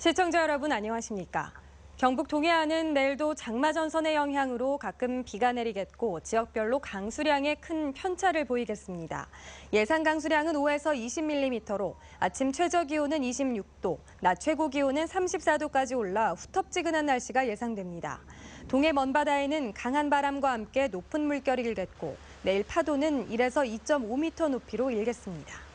시청자 여러분 안녕하십니까? 경북 동해안은 내일도 장마 전선의 영향으로 가끔 비가 내리겠고 지역별로 강수량에 큰 편차를 보이겠습니다. 예상 강수량은 5에서 20mm로 아침 최저 기온은 26도, 낮 최고 기온은 34도까지 올라 후텁지근한 날씨가 예상됩니다. 동해 먼바다에는 강한 바람과 함께 높은 물결이 일겠고 내일 파도는 1에서 2.5m 높이로 일겠습니다.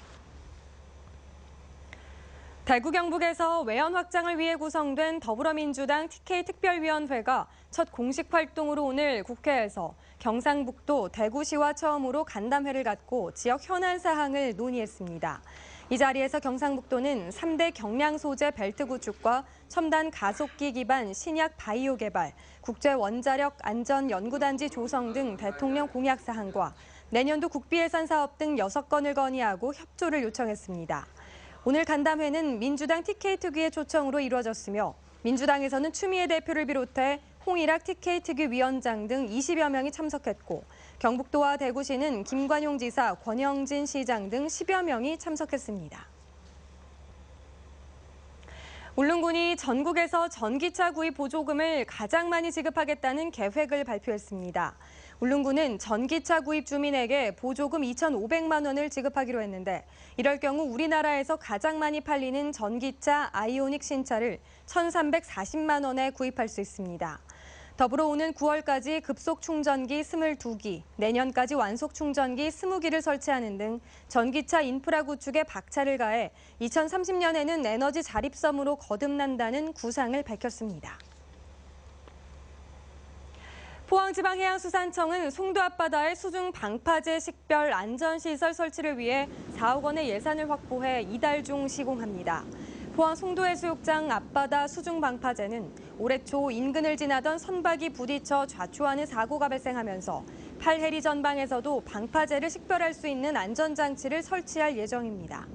대구 경북에서 외연 확장을 위해 구성된 더불어민주당 TK 특별위원회가 첫 공식 활동으로 오늘 국회에서 경상북도 대구시와 처음으로 간담회를 갖고 지역 현안 사항을 논의했습니다. 이 자리에서 경상북도는 3대 경량 소재 벨트 구축과 첨단 가속기 기반 신약 바이오 개발, 국제 원자력 안전 연구단지 조성 등 대통령 공약 사항과 내년도 국비 예산 사업 등 6건을 건의하고 협조를 요청했습니다. 오늘 간담회는 민주당 TK 특위의 초청으로 이루어졌으며 민주당에서는 추미애 대표를 비롯해 홍일학 TK 특위 위원장 등 20여 명이 참석했고 경북도와 대구시는 김관용 지사, 권영진 시장 등 10여 명이 참석했습니다. 울릉군이 전국에서 전기차 구입 보조금을 가장 많이 지급하겠다는 계획을 발표했습니다. 울릉군은 전기차 구입 주민에게 보조금 2,500만 원을 지급하기로 했는데 이럴 경우 우리나라에서 가장 많이 팔리는 전기차 아이오닉 신차를 1,340만 원에 구입할 수 있습니다. 더불어 오는 9월까지 급속 충전기 22기, 내년까지 완속 충전기 20기를 설치하는 등 전기차 인프라 구축에 박차를 가해 2030년에는 에너지 자립섬으로 거듭난다는 구상을 밝혔습니다. 포항지방해양수산청은 송도 앞바다의 수중 방파제 식별 안전시설 설치를 위해 4억 원의 예산을 확보해 이달 중 시공합니다. 포항 송도해수욕장 앞바다 수중 방파제는 올해 초 인근을 지나던 선박이 부딪혀 좌초하는 사고가 발생하면서 8해리 전방에서도 방파제를 식별할 수 있는 안전장치를 설치할 예정입니다.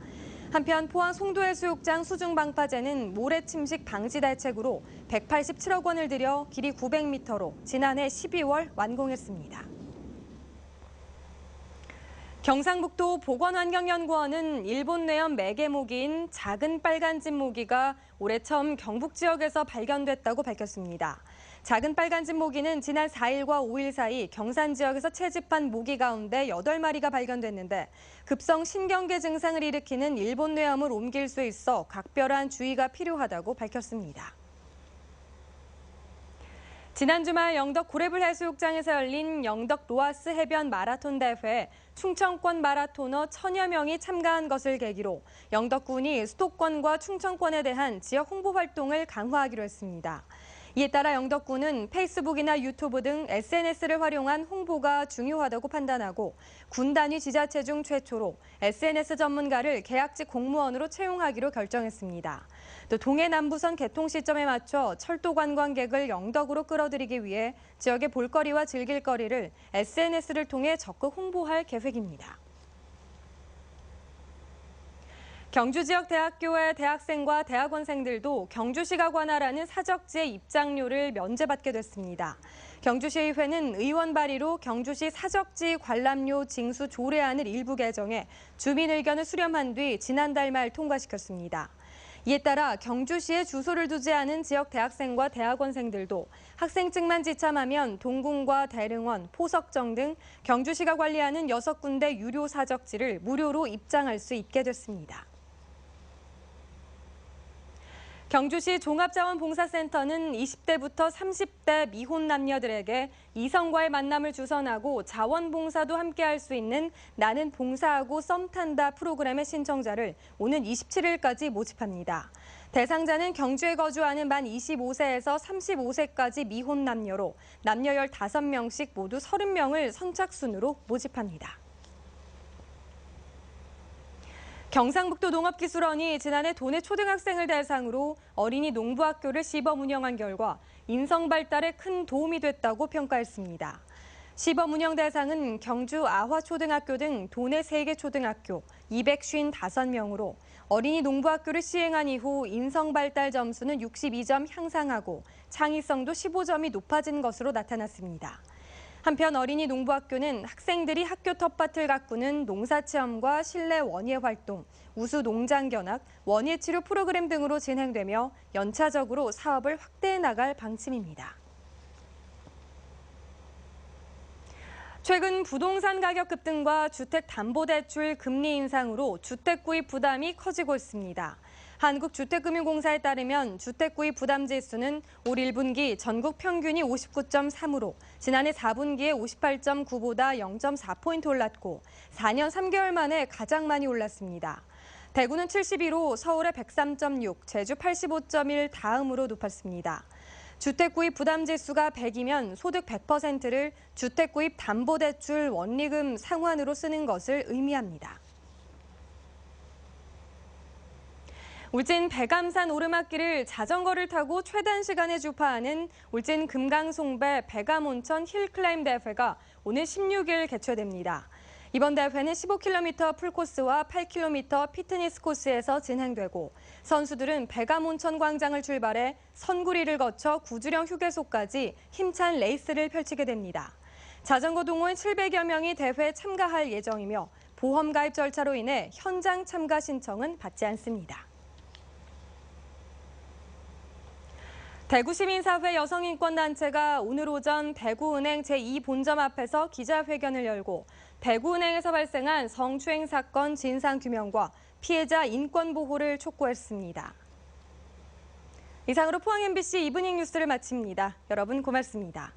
한편 포항 송도해수욕장 수중 방파제는 모래 침식 방지 대책으로 187억 원을 들여 길이 900m로 지난해 12월 완공했습니다. 경상북도 보건환경연구원은 일본 뇌염 매개 모기인 작은 빨간집 모기가 올해 처음 경북 지역에서 발견됐다고 밝혔습니다. 작은 빨간집 모기는 지난 4일과 5일 사이 경산 지역에서 채집한 모기 가운데 8마리가 발견됐는데 급성 신경계 증상을 일으키는 일본 뇌염을 옮길 수 있어 각별한 주의가 필요하다고 밝혔습니다. 지난 주말 영덕 고래불 해수욕장에서 열린 영덕 로아스 해변 마라톤 대회에 충청권 마라토너 1000여 명이 참가한 것을 계기로 영덕군이 수도권과 충청권에 대한 지역 홍보 활동을 강화하기로 했습니다. 이에 따라 영덕군은 페이스북이나 유튜브 등 SNS를 활용한 홍보가 중요하다고 판단하고 군 단위 지자체 중 최초로 SNS 전문가를 계약직 공무원으로 채용하기로 결정했습니다. 또 동해 남부선 개통 시점에 맞춰 철도 관광객을 영덕으로 끌어들이기 위해 지역의 볼거리와 즐길거리를 SNS를 통해 적극 홍보할 계획입니다. 경주 지역 대학교의 대학생과 대학원생들도 경주시가 관할하는 사적지의 입장료를 면제받게 됐습니다. 경주시의회는 의원 발의로 경주시 사적지 관람료 징수 조례안을 일부 개정해 주민 의견을 수렴한 뒤 지난달 말 통과시켰습니다. 이에 따라 경주시에 주소를 두지 않은 지역 대학생과 대학원생들도 학생증만 지참하면 동궁과 대릉원, 포석정 등 경주시가 관리하는 6군데 유료 사적지를 무료로 입장할 수 있게 됐습니다. 경주시 종합자원봉사센터는 20대부터 30대 미혼 남녀들에게 이성과의 만남을 주선하고 자원봉사도 함께할 수 있는 나는 봉사하고 썸 탄다 프로그램의 신청자를 오는 27일까지 모집합니다. 대상자는 경주에 거주하는 만 25세에서 35세까지 미혼 남녀로 남녀 15명씩 모두 30명을 선착순으로 모집합니다. 경상북도 농업기술원이 지난해 도내 초등학생을 대상으로 어린이 농부학교를 시범 운영한 결과 인성 발달에 큰 도움이 됐다고 평가했습니다. 시범 운영 대상은 경주 아화초등학교 등 도내 3개 초등학교 255명으로 어린이 농부학교를 시행한 이후 인성 발달 점수는 62점 향상하고 창의성도 15점이 높아진 것으로 나타났습니다. 한편 어린이 농부학교는 학생들이 학교 텃밭을 가꾸는 농사체험과 실내 원예 활동, 우수 농장 견학, 원예 치료 프로그램 등으로 진행되며 연차적으로 사업을 확대해 나갈 방침입니다. 최근 부동산 가격 급등과 주택담보대출 금리 인상으로 주택 구입 부담이 커지고 있습니다. 한국주택금융공사에 따르면 주택 구입 부담 지수는 올 1분기 전국 평균이 59.3으로 지난해 4분기에 58.9보다 0.4포인트 올랐고 4년 3개월 만에 가장 많이 올랐습니다. 대구는 71호, 서울의 103.6, 제주 85.1 다음으로 높았습니다. 주택 구입 부담 지수가 100이면 소득 100%를 주택 구입 담보대출 원리금 상환으로 쓰는 것을 의미합니다. 울진 백암산 오르막길을 자전거를 타고 최단 시간에 주파하는 울진 금강송배 백암온천 힐클라임 대회가 오늘 16일 개최됩니다. 이번 대회는 15km 풀코스와 8km 피트니스 코스에서 진행되고 선수들은 백암온천 광장을 출발해 선구리를 거쳐 구주령 휴게소까지 힘찬 레이스를 펼치게 됩니다. 자전거 동호인 700여 명이 대회에 참가할 예정이며 보험 가입 절차로 인해 현장 참가 신청은 받지 않습니다. 대구시민사회 여성인권단체가 오늘 오전 대구은행 제2본점 앞에서 기자회견을 열고 대구은행에서 발생한 성추행 사건 진상규명과 피해자 인권 보호를 촉구했습니다. 이상으로 포항 MBC 이브닝 뉴스를 마칩니다. 여러분 고맙습니다.